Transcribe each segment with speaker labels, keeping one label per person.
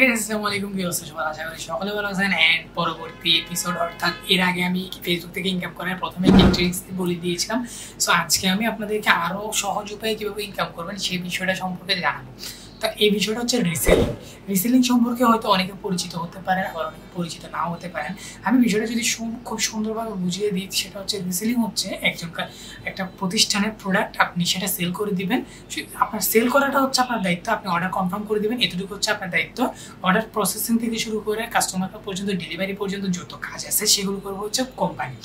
Speaker 1: আসসালামু আলাইকুম, কি অবস্থা সবার? আশা করি সকলে ভালো আছেন। এন্ড পরবর্তী এপিসোড অর্থাৎ এর আগে আমি ফেসবুক থেকে ইনকাম করার প্রথমে ট্রিক্স বলে দিয়েছিলাম। সো আজকে আমি আপনাদেরকে আরও সহজ উপায়ে কীভাবে ইনকাম করবেন সেই বিষয়টা সম্পর্কে জানাবো। তো এই বিষয়টা হচ্ছে রিসেলিং। রিসেলিং সম্পর্কে হয়তো অনেকে পরিচিত হতে পারেন, আবার অনেকে পরিচিত নাও হতে পারেন। আমি বিষয়টা যদি খুব সুন্দরভাবে বুঝিয়ে দিই, সেটা হচ্ছে রিসেলিং হচ্ছে একটা প্রতিষ্ঠানের প্রোডাক্ট আপনি সেটা সেল করে দিবেন। আপনার সেল করাটা হচ্ছে আপনার দায়িত্ব, আপনি অর্ডার কনফার্ম করে দিবেন, এতটুকু হচ্ছে আপনার দায়িত্ব। অর্ডার প্রসেসিং থেকে শুরু করে কাস্টমার পর্যন্ত ডেলিভারি পর্যন্ত যত কাজ আছে সেগুলো করবো হচ্ছে কোম্পানি।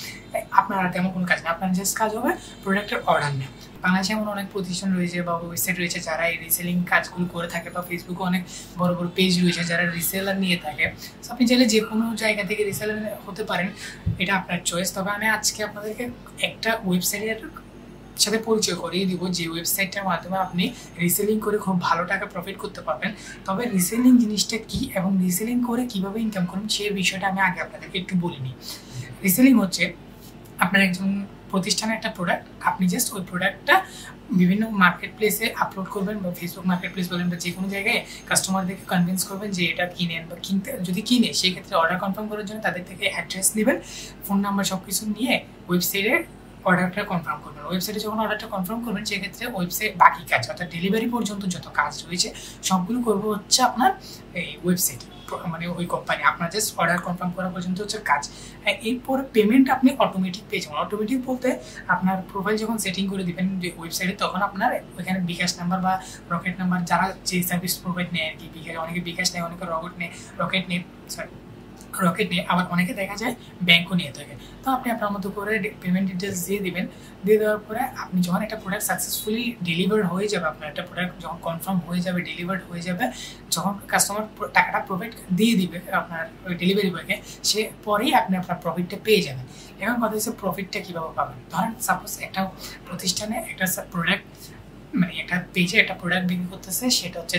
Speaker 1: আপনার তেমন কোনো কাজ নেই, আপনার জাস্ট কাজ হবে প্রোডাক্টের অর্ডার নেওয়া। বাংলাদেশে এমন অনেক প্রতিষ্ঠান রয়েছে বা ওয়েবসাইট রয়েছে যারা এই রিসেলিং কাজগুলো করে থাকে, বা ফেসবুকে অনেক বড় বড় পেজ রয়েছে যারা রিসেলার নিয়ে থাকে। সো আপনি চাইলে যে কোনো জায়গা থেকে রিসেলার হতে পারেন, এটা আপনার চয়েস। তবে আমি আজকে আপনাদেরকে একটা ওয়েবসাইটের সাথে পরিচয় করিয়ে দিব, যে ওয়েবসাইটটার মাধ্যমে আপনি রিসেলিং করে খুব ভালো টাকা প্রফিট করতে পারবেন। তবে রিসেলিং জিনিসটা কি এবং রিসেলিং করে কিভাবে ইনকাম করবেন সেই বিষয়টা আমি আগে আপনাদেরকে একটু বলিনি। রিসেলিং হচ্ছে আপনার একজন প্রতিষ্ঠানের একটা প্রোডাক্ট, আপনি জাস্ট ওই প্রোডাক্টটা বিভিন্ন মার্কেট প্লেসে আপলোড করবেন, বা ফেসবুক মার্কেট প্লেস বলেন, বা যে কোনো জায়গায় কাস্টমারদেরকে কনভিন্স করবেন যে এটা কিনেন, বা যদি কিনে সেই ক্ষেত্রে অর্ডার কনফার্ম করার জন্য তাদের থেকে অ্যাড্রেস নেবেন, ফোন নাম্বার সব কিছু নিয়ে ওয়েবসাইটে অর্ডারটা কনফার্ম করবেন। ওয়েবসাইটে যখন অর্ডারটা কনফার্ম করবেন সেক্ষেত্রে ওয়েবসাইট বাকি কাজ অর্থাৎ ডেলিভারি পর্যন্ত যত কাজ রয়েছে সবগুলো করবো হচ্ছে আপনার এই ওয়েবসাইটে, মানে ওই কোম্পানি। আপনার জাস্ট অর্ডার কনফার্ম করা পর্যন্ত হচ্ছে কাজ। এরপর পেমেন্ট আপনি অটোমেটিক পেয়ে যাবেন। অটোমেটিক বলতে আপনার প্রোফাইল যখন সেটিং করে দিবেন যে ওয়েবসাইটে, তখন আপনার ওইখানে বিকাশ নাম্বার বা রকেট নাম্বার, যারা যে সার্ভিস প্রোভাইড নেয় আর কি, অনেকে বিকাশ নেয়, অনেকে রকেট নিয়ে, আবার অনেকে দেখা যায় ব্যাংকও নিয়ে থাকে। তো আপনি আপনার মতো করে পেমেন্ট ডিটেলস দিয়ে দিবেন। দিয়ে দেওয়ার পরে আপনি যখন একটা প্রোডাক্ট সাকসেসফুলি ডেলিভার হয়ে যাবে, আপনার একটা প্রোডাক্ট যখন কনফার্ম হয়ে যাবে, ডেলিভার্ড হয়ে যাবে, যখন কাস্টমার টাকাটা প্রোভাইড দিয়ে দিবে আপনার ওই ডেলিভারি বয়কে, সে পরেই আপনি আপনার প্রফিটটা পেয়ে যাবেন। এখন কথা হচ্ছে প্রফিটটা কীভাবে পাবেন। ধরেন সাপোজ একটা প্রতিষ্ঠানে একটা প্রোডাক্ট, মানে একটা পেজে একটা প্রোডাক্ট বিক্রি করতেছে, সেটা হচ্ছে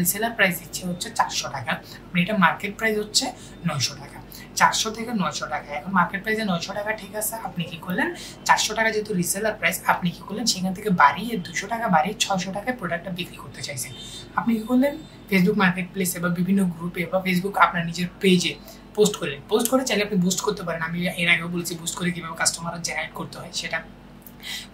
Speaker 1: রিসেলার প্রাইস দিচ্ছে হচ্ছে 400 টাকা, আপনি এটা মার্কেট প্রাইস হচ্ছে 900 টাকা, 400 থেকে 900 টাকা। এখন মার্কেট প্রাইসে 900 টাকা ঠিক আছে, আপনি কি করলেন 400 টাকা যেহেতু রিসেলার প্রাইস, আপনি কি করলেন সেখান থেকে বাড়িয়ে 200 টাকা বাড়িয়ে 600 টাকায় প্রোডাক্টটা বিক্রি করতে চাইছেন। আপনি কি করলেন ফেসবুক মার্কেট প্লেসে বা বিভিন্ন গ্রুপে বা ফেসবুক আপনার নিজের পেজে পোস্ট করলেন। পোস্ট করে চাইলে আপনি বুস্ট করতে পারেন। আমি এর আগেও বলেছি বুস্ট করে কীভাবে কাস্টমার জেনারেট করতে হয়, সেটা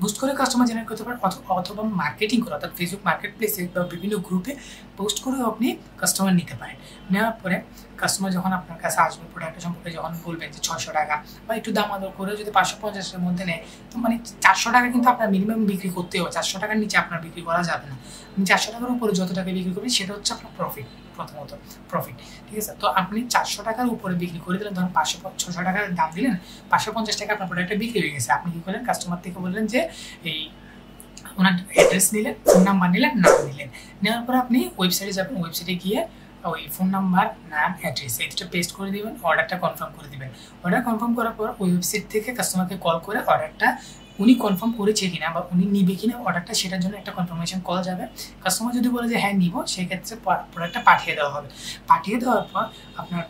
Speaker 1: বুস্ট করে কাস্টমার জেনারেট করতে পারেন, অথবা মার্কেটিং করে অর্থাৎ ফেসবুক মার্কেট প্লেসে বা বিভিন্ন গ্রুপে পোস্ট করেও আপনি কাস্টমার নিতে পারেন। নেওয়ার পরে কাস্টমার যখন আপনার কাছে আসবে, প্রোডাক্টের সম্পর্কে যখন বলবেন যে 600 টাকা, বা একটু দাম আদর করে যদি 550-এর মধ্যে নেয়, তো মানে 400 টাকা কিন্তু আপনার মিনিমাম বিক্রি করতে হবে। 400 টাকার নিচে আপনার বিক্রি করা যাবে না। 400 টাকার উপরে যত টাকা বিক্রি করবেন সেটা হচ্ছে আপনার প্রফিট, প্রথমত প্রফিট, ঠিক আছে। তো আপনি 400 টাকার উপরে বিক্রি করে দিলেন, ধরুন 600 টাকার দাম দিলেন, 550 টাকা আপনার প্রোডাক্টটা বিক্রি হয়ে গেছে। আপনি কী করলেন, কাস্টমার থেকে বললেন যে এই ওনার অ্যাড্রেস নিলেন, ফোন নাম্বার নিলেন, নাম নিলেন। নেওয়ার পর আপনি ওয়েবসাইটে যাবেন, ওয়েবসাইটে গিয়ে ওই ফোন নাম্বার, নাম, অ্যাড্রেস এটা পেস্ট করে দেবেন, অর্ডারটা কনফার্ম করে দেবেন। অর্ডার কনফার্ম করার পর ওই ওয়েবসাইট থেকে কাস্টমারকে কল করে অর্ডারটা উনি কনফার্ম করেছে কিনা বা উনি নিবে কিনা অর্ডারটা, সেটার জন্য একটা কনফার্মেশন কল যাবে। কাস্টমার যদি বলে যে হ্যাঁ নিব, সেই ক্ষেত্রে প্রোডাক্টটা পাঠিয়ে দেওয়া হবে। পাঠিয়ে দেওয়ার পর আপনার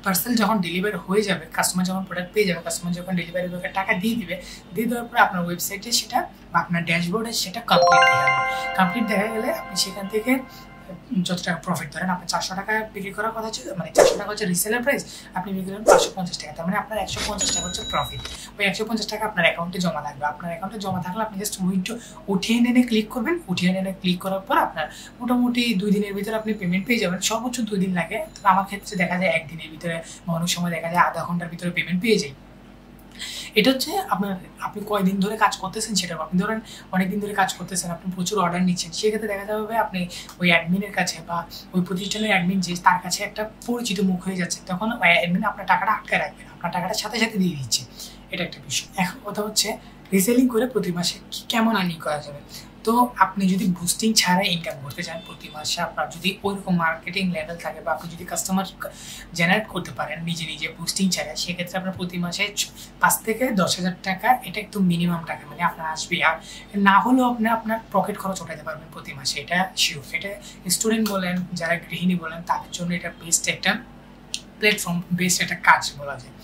Speaker 1: পার্সেল যখন ডেলিভারি হয়ে যাবে, কাস্টমার যখন প্রোডাক্ট পেয়ে যাবে, কাস্টমার যখন ডেলিভারি বয়কে টাকা দিয়ে দিবে, দিয়ে দেওয়ার পরে আপনার ওয়েবসাইটে সেটা বা আপনার ড্যাশবোর্ডে সেটা কমপ্লিট দেখা গেলে আপনি সেখান থেকে যত টাকা প্রফিট, ধরেন আপনি 400 টাকা বিক্রি করার কথা ছিল, মানে 400 টাকা হচ্ছে রিসেলার প্রাইস, আপনি বিক্রি করেন 550 টাকা, তার মানে আপনার 150 টাকা হচ্ছে প্রফিট। ওই 150 টাকা আপনার অ্যাকাউন্টে জমা থাকবে। আপনার অ্যাকাউন্টে জমা থাকলে আপনি জাস্ট উঠিয়ে এনে ক্লিক করবেন। উঠিয়ে এনে ক্লিক করার পর আপনার মোটামুটি 2 দিনের ভিতরে আপনি পেমেন্ট পেয়ে যাবেন। সর্বোচ্চ 2 দিন লাগে, তবে আমার ক্ষেত্রে দেখা যায় 1 দিনের ভিতরে, বা অনেক সময় দেখা যায় আধা ঘন্টার ভিতরে পেমেন্ট পেয়ে যাই। এটা হচ্ছে আপনি কয়দিন ধরে কাজ করতেছেন সেটা। আপনি ধরেন অনেকদিন ধরে কাজ করতেছেন, আপনি প্রচুর অর্ডার নিচ্ছেন, সেক্ষেত্রে দেখা যাবে আপনি ওই অ্যাডমিনের কাছে বা ওই প্রতিষ্ঠানের অ্যাডমিন যে তার কাছে একটা পরিচিত মুখ হয়ে যাচ্ছে, তখন ওই অ্যাডমিন আপনার টাকাটা আটকায় রাখবেন, আপনার টাকাটা সাথে সাথে দিয়ে দিচ্ছে। এটা একটা বিষয়। এখন কথা হচ্ছে রিসেলিং করে প্রতি মাসে কেমন আর্নিং করা যাবে। তো আপনি যদি বুস্টিং ছাড়া ইনকাম করতে চান প্রতি মাসে, আপনার যদি ওইরকম মার্কেটিং লেভেল থাকে বা আপনি যদি কাস্টমার জেনারেট করতে পারেন নিজে নিজে বুস্টিং ছাড়া, সেক্ষেত্রে আপনার প্রতি মাসে 5 থেকে 10,000 টাকা, এটা একটু মিনিমাম টাকা, মানে আপনার আসবে। আর না হলেও আপনি আপনার পকেট খরচ উঠাতে পারবেন প্রতি মাসে, এটা শিওর। এটা স্টুডেন্ট বলেন, যারা গৃহিণী বলেন, তাদের জন্য এটা বেস্ট একটা প্ল্যাটফর্ম, বেস্ট একটা কাজ বলা যায়।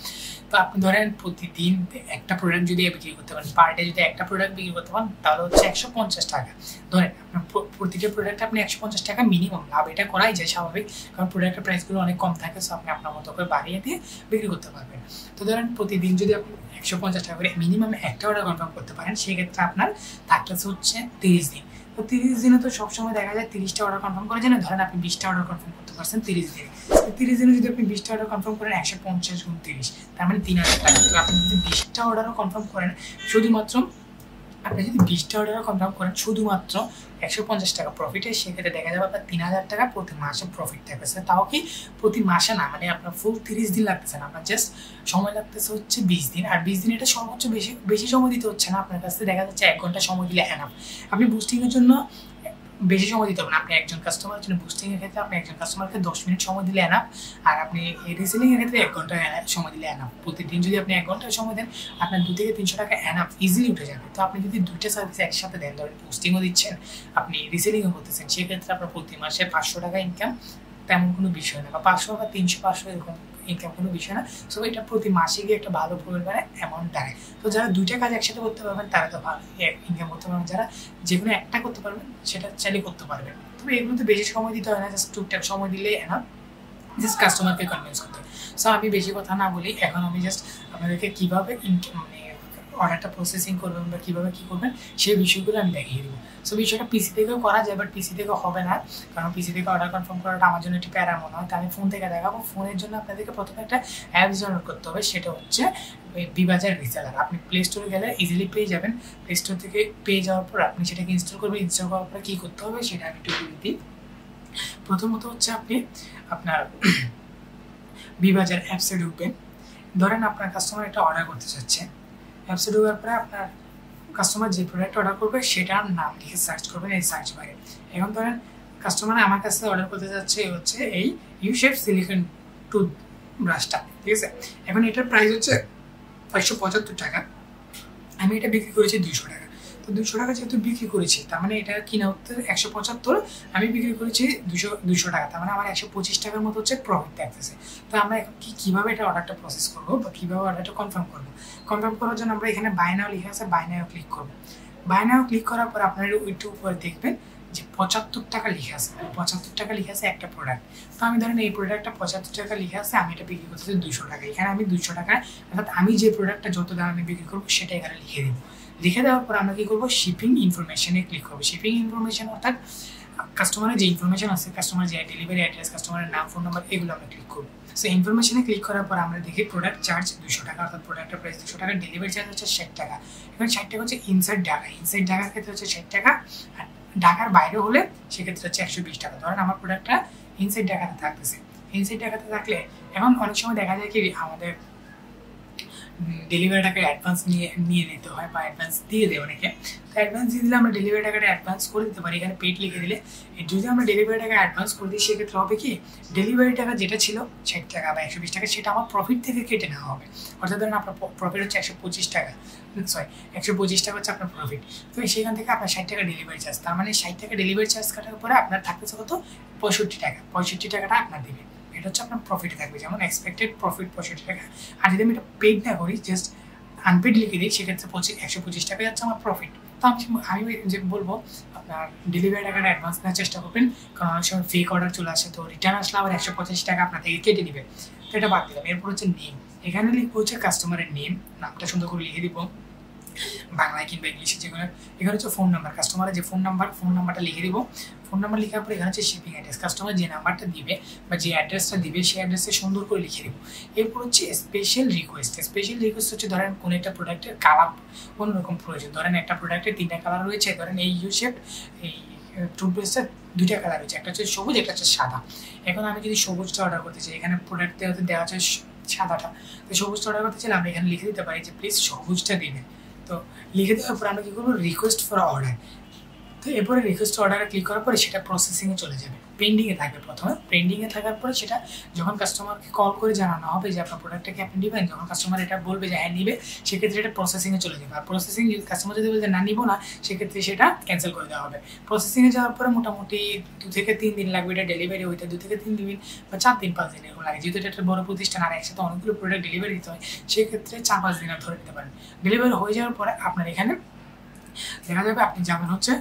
Speaker 1: তো আপনি ধরেন প্রতিদিন একটা প্রোডাক্ট যদি বিক্রি করতে পারেন, পার ডে যদি একটা প্রোডাক্ট বিক্রি করতে পারেন তাহলে হচ্ছে 150 টাকা। ধরেন আপনার প্রতিটা প্রোডাক্টে আপনি 150 টাকা মিনিমাম লাভ, এটা করাই যায় স্বাভাবিক, কারণ প্রোডাক্টের প্রাইসগুলো অনেক কম থাকে, সো আপনি আপনার মতো করে বাড়িয়ে দিয়ে বিক্রি করতে পারবেন। তো ধরেন প্রতিদিন যদি আপনি 150 টাকা করে মিনিমাম একটা অর্ডার কনফার্ম করতে পারেন, সেক্ষেত্রে আপনার থাকতেছে হচ্ছে 30 দিন। তো 30 দিনে তো সবসময় দেখা যায় 30টা অর্ডার কনফার্ম করে যায় না, ধরেন আপনি 20টা অর্ডার কনফার্ম করতে পারছেন 30 দিনে। 30 দিনে যদি আপনি 20টা অর্ডার কনফার্ম করেন 150 গুণ 30, তার মানে 3000 টাকা। তো আপনি যদি 20টা অর্ডারও কনফার্ম করেন শুধুমাত্র, আপনি যদি 20টা অর্ডারও কনফার্ম করেন শুধুমাত্র 150 টাকা প্রফিটে, সেক্ষেত্রে দেখা যাবে আপনার 3000 টাকা প্রতি মাসে প্রফিট থাকতেছে। তাও কি প্রতি মাসে না, মানে আপনার ফুল 30 দিন লাগতেছে না, আপনার জাস্ট সময় লাগতেছে হচ্ছে 20 দিন। আর 20 দিন এটা সর্বোচ্চ বেশি সময় দিতে হচ্ছে না, আপনার কাছে দেখা যাচ্ছে 1 ঘন্টা সময় দিলে এনাফ। আপনি বুস্টিংয়ের জন্য বেশি সময় দিতে হবে না, আপনি একজন কাস্টমারের জন্য বুস্টিংয়ের ক্ষেত্রে আপনি একজন কাস্টমারকে 10 মিনিট সময় দিলে এনাফ, আর আপনি এই রিসেলিংয়ের ক্ষেত্রে 1 ঘন্টা সময় দিলে এনাফ। প্রতিদিন যদি আপনি 1 ঘন্টা সময় দেন আপনার 2 থেকে 300 টাকা এনাফ ইজিলি উঠে যাবে। তো আপনি যদি দুইটা সার্ভিস একসাথে দেন, ধরেন বুস্টিংও দিচ্ছেন আপনি রিসেলিংও করতেছেন, সেক্ষেত্রে আপনার প্রতি মাসে 500 টাকা ইনকাম তেমন কোনো বিষয় না, বা 500 বা 300-500 এরকম ইনকাম কোনো বিষয় না। সো এটা প্রতি মাসে গিয়ে একটা ভালো পরিমাণে অ্যামাউন্ট দাঁড়ায়। তো যারা দুইটা কাজ একসাথে করতে পারবেন তারা তো ভালো ইনকাম করতে পারবেন, যারা যে কোনো একটা করতে পারবেন সেটা চাইলে করতে পারবেন। তবে এগুলোতে বেশি সময় দিতে হয় না, জাস্ট টুকটাক সময় দিলে এনাফ, জাস্ট কাস্টমারকে কনভিন্স করতে হয়। সো আমি বেশি কথা না বলি, এখন আমি জাস্ট আপনাদেরকে কীভাবে মানে অর্ডারটা প্রসেসিং করবেন বা কীভাবে কী করবেন সেই বিষয়গুলো আমি দেখিয়ে দেবো। সো বিষয়টা পিসি থেকেও করা যায়, বাট পিসি থেকে হবে না, কারণ পিসি থেকে অর্ডার কনফার্ম করাটা আমার জন্য একটু প্যারা মনে হয়। তো আমি ফোন থেকে দেখাবো। ফোনের জন্য আপনাদেরকে প্রথমে একটা অ্যাপস ডাউনলোড করতে হবে, সেটা হচ্ছে বিবাজার রিসেলার। আপনি প্লে স্টোরে গেলে ইজিলি পেয়ে যাবেন। প্লে স্টোর থেকে পেয়ে যাওয়ার পর আপনি সেটাকে ইনস্টল করবেন। ইনস্টল করার পর কী করতে হবে সেটা আমি একটু বলে দিই। প্রথমত হচ্ছে আপনি আপনার বিবাজার অ্যাপসে ঢুকবেন। ধরেন আপনার কাস্টমার একটা অর্ডার করতে চাচ্ছে, অ্যাপসে ঢোকার পরে আপনার কাস্টমার যে প্রোডাক্ট অর্ডার করবে সেটার নাম লিখে সার্চ করবেন এই সার্চ বারে। এখন ধরেন কাস্টমার আমার কাছে অর্ডার করতে যাচ্ছে হচ্ছে এই ইউ-শেপ সিলিকন টুথব্রাশটা, ঠিক আছে। এখন এটার প্রাইস হচ্ছে 575 টাকা, আমি এটা বিক্রি করেছি 200 টাকা। তো 200 টাকা যেহেতু বিক্রি করেছি, তার মানে এটা কিনা হচ্ছে 175, আমি বিক্রি করেছি 200 টাকা, তার মানে আমার 125 টাকার মতো হচ্ছে প্রফিট থাকতেছে। তো আমরা এখন কীভাবে এটা অর্ডারটা প্রসেস করবো বা কীভাবে অর্ডারটা কনফার্ম করবো, কনফার্ম করার জন্য আমরা এখানে বাই নাও লেখা আছে, বাই নাও ক্লিক করবো। বাই নাও ক্লিক করার পর আপনারা ওইটু উপরে দেখবেন যে 75 টাকা লিখে আছে, 75 টাকা লিখে আছে একটা প্রোডাক্ট। তো আমি ধরেন এই প্রোডাক্টটা 75 টাকা লিখে আছে, আমি এটা বিক্রি করতেছি 200 টাকা। এখানে আমি 200 টাকা, অর্থাৎ আমি যে প্রোডাক্টটা যত দাম আমি বিক্রি করবো সেটা এখানে লিখে দেবো। লিখে দেওয়ার পর আমরা কী করবো, শিপিং ইনফরমেশনে ক্লিক করবো। শিপিং ইনফরমেশন অর্থাৎ কাস্টমারের যে ইনফরমেশন আছে, কাস্টমার যে ডেলিভারি অ্যাড্রেস, কাস্টমারের নাম, ফোন নাম্বার, এগুলো আমরা ক্লিক করবো। সো ইনফরমেশনে ক্লিক করার পর আমরা দেখি প্রোডাক্ট চার্জ 200 টাকা, অর্থাৎ প্রোডাক্টের প্রাইস 200 টাকা, ডেলিভারি চার্জ হচ্ছে 60 টাকা। এখন 60 টাকা হচ্ছে ইনসাইড ঢাকা, ইনসাইড ঢাকার ক্ষেত্রে হচ্ছে 60 টাকা, আর ঢাকার বাইরে হলে সেক্ষেত্রে হচ্ছে 120 টাকা। ধরেন আমার প্রোডাক্টটা ইনসাইড ঢাকাতে থাকতেছে, ইনসাইড ঢাকাতে থাকলে এখন অনেক সময় দেখা যায় কি আমাদের ডেলিভারি টাকা অ্যাডভান্স নিয়ে নিতে হয় বা অ্যাডভান্স দিয়ে দেয় অনেকে। তো অ্যাডভান্স দিয়ে দিলে আমরা ডেলিভারি টাকাটা অ্যাডভান্স করে দিতে পারি, এখানে পেড লিখে দিলে। যদি আমরা ডেলিভারি টাকা অ্যাডভান্স করে দিই সেক্ষেত্রে হবে কি, ডেলিভারি টাকা যেটা ছিল 60 টাকা বা 120 টাকা, সেটা আমার প্রফিট থেকে কেটে নেওয়া হবে। অর্থাৎ ধরেন আপনার প্রফিট হচ্ছে 125 টাকা, 125 টাকা হচ্ছে আপনার প্রফিট। তো সেখান থেকে আপনার 60 টাকা ডেলিভারি চার্জ, তার মানে 60 টাকা ডেলিভারি চার্জ কাটার পরে আপনার থাকতেছে কত, 65 টাকা। 65 টাকাটা আপনার দেবে, এটা হচ্ছে আপনার প্রফিট থাকবে, যেমন এক্সপেক্টেড প্রফিট 65 টাকা। আর যদি আমি এটা পেড না করি, জাস্ট আনপেড লিখে দিই, সেক্ষেত্রে 125 টাকা যাচ্ছে আমার প্রফিট। তো আমি যে বলবো আপনার ডেলিভারি টাকাটা অ্যাডভান্স নেওয়ার চেষ্টা করবেন, কারণ অনেক সময় ফেক অর্ডার চলে আসে, তো রিটার্ন আসলে আবার 185 টাকা আপনার থেকে কেটে নেবে। তো এটা বাদ দিলাম। এরপর হচ্ছে নেম, এখানে লিখবো হচ্ছে কাস্টমারের নেম, নামটা সুন্দর করে লিখে দিব বাংলায় কিংবা ইংলিশে যেগুলো। এখানে হচ্ছে ফোন নাম্বার, কাস্টমারের যে ফোন নাম্বারটা লিখে দিব। ফোন নাম্বার লেখার পর এখানে হচ্ছে শিপিং অ্যাড্রেস, কাস্টমার যে নাম্বারটা দিবে বা যে অ্যাড্রেসটা দিবে সেই অ্যাড্রেসে সুন্দর করে লিখে দেবো। এরপর হচ্ছে স্পেশাল রিকোয়েস্ট। স্পেশাল রিকোয়েস্ট হচ্ছে ধরেন কোনো একটা প্রোডাক্টের কালার অন্যরকম প্রয়োজন, ধরেন একটা প্রোডাক্টের 3টা কালার রয়েছে, ধরেন এই ইউ-শেপ এই টুথপেস্টের 2টা কালার রয়েছে, একটা হচ্ছে সবুজ, একটা হচ্ছে সাদা। এখন আমি যদি সবুজটা অর্ডার করতে চাই, এখানে প্রোডাক্টে হয়তো দেওয়া আছে সাদাটা, তো সবুজটা অর্ডার করতে চাইলে আমরা এখানে লিখে দিতে পারি যে প্লিজ সবুজটা দিবেন। তো লিখে দেওয়ার পর আমরা কী করবো, রিকোয়েস্ট ফর অর্ডার, তো এরপরে রিকোয়েস্ট অর্ডারে ক্লিক করার পরে সেটা প্রসেসিংয়ে চলে যাবে, পেন্ডিংয়ে থাকবে প্রথমে। পেন্ডিংয়ে থাকার পরে সেটা যখন কাস্টমারকে কল করে জানানো হবে যে আপনার প্রোডাক্টটাকে আপনি নেবেন, যখন কাস্টমার এটা বলবে যে হ্যাঁ নিবে, সেক্ষেত্রে এটা প্রসেসিংয়ে চলে যাবে। আর প্রসেসিং কাস্টমার যদি বলে যে না নিব না, সেক্ষেত্রে সেটা ক্যান্সেল করে দেওয়া হবে। প্রসেসিংয়ে যাওয়ার পরে মোটামুটি 2 থেকে 3 দিন লাগবে এটা ডেলিভারি হইতে, 2 থেকে 3 দিন বা 4 দিন 5 দিন এরকম লাগে। যেহেতু এটা একটা বড় প্রতিষ্ঠান আর একসাথে অনেকগুলো প্রোডাক্ট ডেলিভারি দিতে হয়, সেক্ষেত্রে 4-5 দিন ধরে নিতে পারেন। ডেলিভারি হয়ে যাওয়ার পরে আপনার এখানে দেখা যাবে আপনি যাবেন হচ্ছে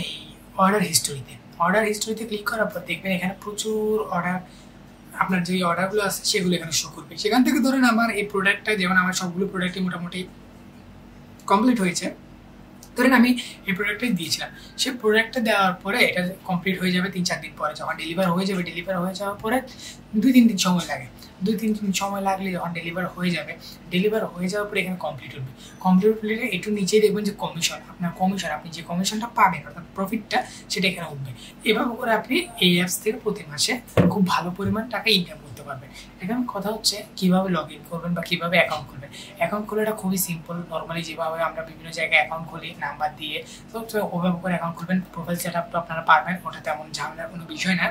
Speaker 1: এই অর্ডার হিস্টোরিতে ক্লিক করার পর দেখবেন এখানে প্রচুর অর্ডার, আপনার যে অর্ডারগুলো আছে সেগুলো এখানে শো করবে। সেখান থেকে ধরেন আমার এই প্রোডাক্টটা, যেমন আমার সবগুলো প্রোডাক্টই মোটামুটি কমপ্লিট হয়েছে, ধরেন আমি এই প্রোডাক্টটাই দিয়েছিলাম, সেই প্রোডাক্টটা দেওয়ার পরে এটা কমপ্লিট হয়ে যাবে 3-4 দিন পরে। যখন ডেলিভার হয়ে যাবে, ডেলিভার হয়ে যাওয়ার পরে 2-3 দিন সময় লাগে। 2-3 দিন সময় লাগলে যখন ডেলিভার হয়ে যাবে, ডেলিভার হয়ে যাওয়ার পরে এখানে কমপ্লিট হবে। কমপ্লিট হলে একটু নিচেই দেখবেন যে কমিশন, আপনার কমিশন, আপনি যে কমিশনটা পাবেন অর্থাৎ প্রফিটটা, সেটা এখানে উঠবে। এভাবে করে আপনি এই অ্যাপস থেকে প্রতি মাসে খুব ভালো পরিমাণ টাকা ইনকাম করতে পারবেন। এখন কথা হচ্ছে কীভাবে লগ ইন করবেন বা কীভাবে অ্যাকাউন্ট খুলবেন। অ্যাকাউন্ট খোলাটা খুবই সিম্পল। নর্মালি যেভাবে আমরা বিভিন্ন জায়গায় অ্যাকাউন্ট খুলি নাম্বার দিয়ে, তো ওভাবে করে অ্যাকাউন্ট খুলবেন। প্রোফাইল সেট আপ তো আপনারা পারবেন, ওটা তেমন ঝামেলার কোনো বিষয় না।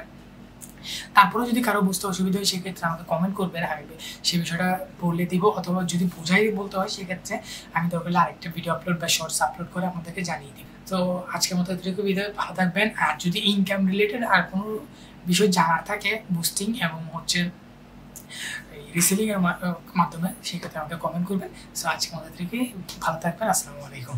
Speaker 1: তারপরেও যদি কারো বুঝতে অসুবিধা হয় সেক্ষেত্রে আমাকে কমেন্ট করবেন, আমি সেই বিষয়টা বলে দিব, অথবা যদি বোঝাই বলতে হয় সেক্ষেত্রে আমি দরকার হলে আরেকটা ভিডিও আপলোড বা শর্টস আপলোড করে আপনাদেরকে জানিয়ে দিব। তো আজকের মতো এতটুকু বিদায়, ভালো থাকবেন। আর যদি ইনকাম রিলেটেড আর কোনো বিষয় জানার থাকে বুস্টিং এবং হচ্ছে রিসেলিংয়ের মাধ্যমে, সেক্ষেত্রে আমাকে কমেন্ট করবেন। সো আজকের মতো এতটুকু, ভালো থাকবেন। আসসালামু আলাইকুম।